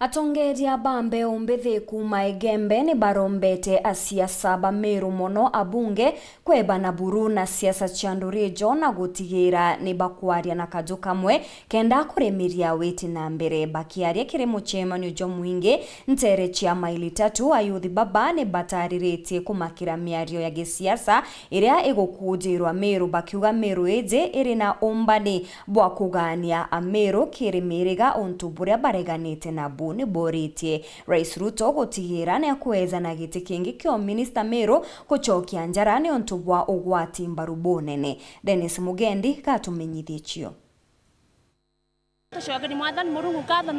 Atongeria bambe umbithi kuma Igembe ni barombete asiasa ba Meru mono abunge kweba na buru na siasa ciandurijo na gutigira ni bakwaria na kaju kamwe kenda kuremiria weti na mbere bakiaria kirimo chemanyo jo mwinge ntere chia maili 3 ayuthi baba ni batariretie kumakira miario ya gisiasa iria igukujirwa Meru bakiuga Meru eje iri na umbani bwa kugania Ameru kirimiriga ontuburia bareganite na ni boritie Rais Ruto gutigira ni akueza na giti kingi kyo Minister Meru kuchokia njarani ontubwa ugwati mbarubonene. Dennis Mugendi katumenyithio.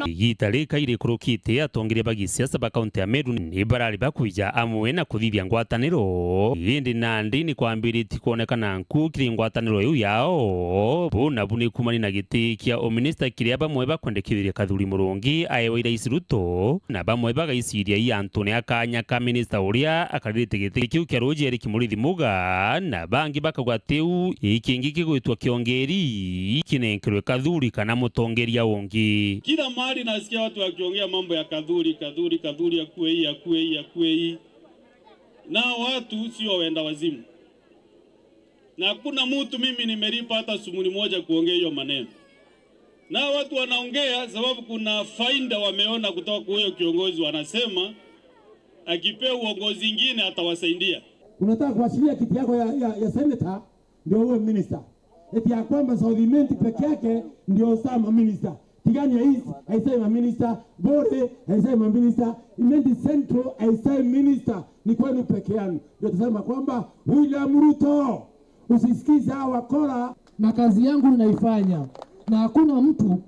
Gitari kaire kurukite atongeria bagisiasa ba kaunti ya Meru ni barari bakuija amwe na kuthithia ngwataniro indi nandi ni kwambiriti kuonekana nku kiri ngwataniro yu yao buna buni kumani na giti kia o minister kiria bamwe bakwendekithiria Kathuri Murungi ayewa Rais Ruto na bamwe bagaiciria i Antony Akanya ka minister uria akaririte giti kiu kia Roger Kimurithi Muga na bangi bakagwatiu ikingi kigwitwa kiongeri kinenkerwe Kathuri kana mutonge ongi. Kila mahali nasikia watu wakiongea mambo ya Kathuri akue hii. Na watu sio wenda wazimu. Na hakuna mtu mimi nimelipa hata sumuni moja kuongea hiyo maneno. Na watu wanaongea sababu kuna faida wameona kutoka kwa huyo kiongozi, wanasema akipewa uongozi mwingine atawasaidia. Unataka kuachilia kiti yako ya senator ndio uwe minister. Eti ya kwamba Southimenti peke yake ndio sama minister. Tigani ya East haisema minister, Bore haisema minister, Imenti Central haisema minister, ni kwenu peke yanu. Ndio tusema kwamba William Ruto usisikize hawa wakora na kazi yangu ninaifanya. Na hakuna mtu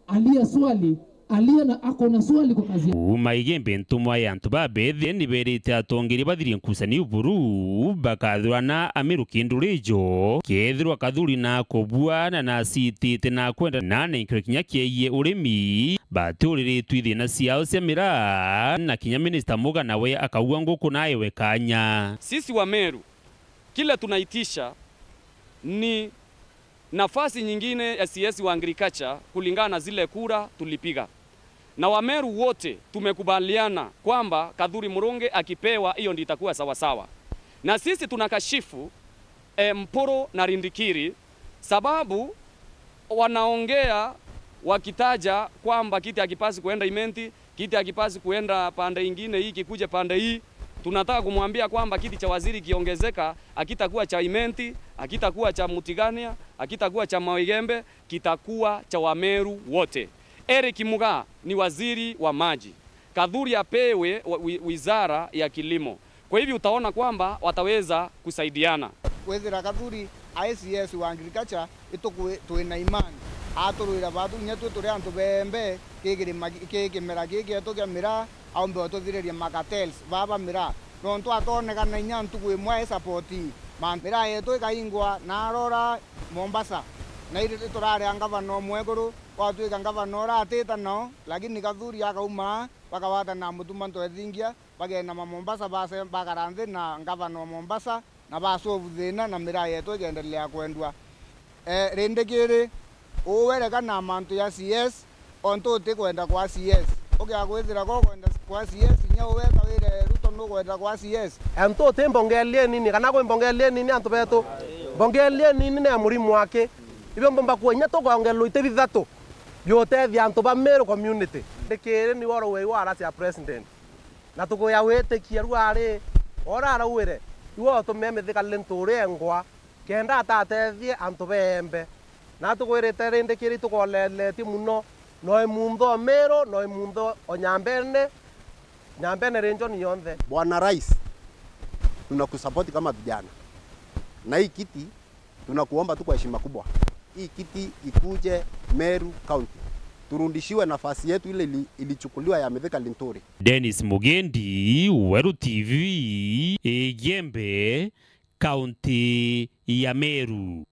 aliye na ako na swali kwa kazi yangu. Igembe ntumwa ya ntubabe theni berite atongeri bathiri nkusani uburu bakathurana Ameru kindurijo kethirwa Kathuri na kobuana na sitite na kwenda nane kinya kieye urimi baturiritwe thina ciao cia mira na kinya Minister Muga nawe akauga nguku naye wekanya. Sisi wa Meru kila tunaitisha ni nafasi nyingine ya CS wa agriculture kulingana na zile kura tulipiga. Na Wameru wote tumekubaliana kwamba Kathuri Murungi akipewa hiyo ndio itakuwa sawa sawa. Na sisi tunakashifu Mporo na Rindikiri sababu wanaongea wakitaja kwamba kiti hakipasi kuenda Imenti, kiti hakipasi kuenda pande ingine, hii kikuja pande hii. Tunataka kumwambia kwamba kiti cha waziri kiongezeka, akitakuwa cha Imenti, akitakuwa cha Mutigania, akitakuwa cha Maigembe, kitakuwa cha Wameru wote. Eric Muga ni waziri wa maji. Kathuri apewe wizara ya kilimo. Kwa hivyo utaona kwamba wataweza kusaidiana. Wezira Kathuri ICS wa agriculture tuina imani. Aturira batu nyetu turi antu bembe kigimera gigietugia mira au mbe otuthireria makatels baba mira. Nontu atonekana inya ntugu imwe supporti. Mira yetu ikaingwa na Arora Mombasa. Na ile turare angavano mweguru watu ikangavano ratita no lakini Kathuri akauma bakawata na mutuma twethingia bagena Mombasa base bakaranthe na ngavano Mombasa na basovu thina na mira yetu igendelea kwendwa Rindikiri uwereka na mantu ya CS onto te kwenda kwa CS gwithira ko kwenda kwa CS nyawe kawire Ruto no kwenda kwa CS anto te mbongelie nini kana ko mbongelie nini anto beto mbongelie nini na murimu wake ibyo mbomba kwenya to kwangelo ite bithatu yote thia anto ba Meru community ndikire ni woro we wara cia president na tuko ya wete kiarware ora rawire iwo to memethika lentore ngwa kenda atatethie anto bembe na tukwirite Rindikiri tukoleleti muno no mundo Meru no mundo onyambene nyambene region yonthe. Bwana Rais, tunakusupport kama vijana na hii kiti tunakuomba tu kwa heshima kubwa, hii kiti ikuje Meru County turundishiwe nafasi yetu ile ilichukuliwa ya Mithika Linturi. Dennis Mugendi, Weru TV, Igembe, County ya Meru.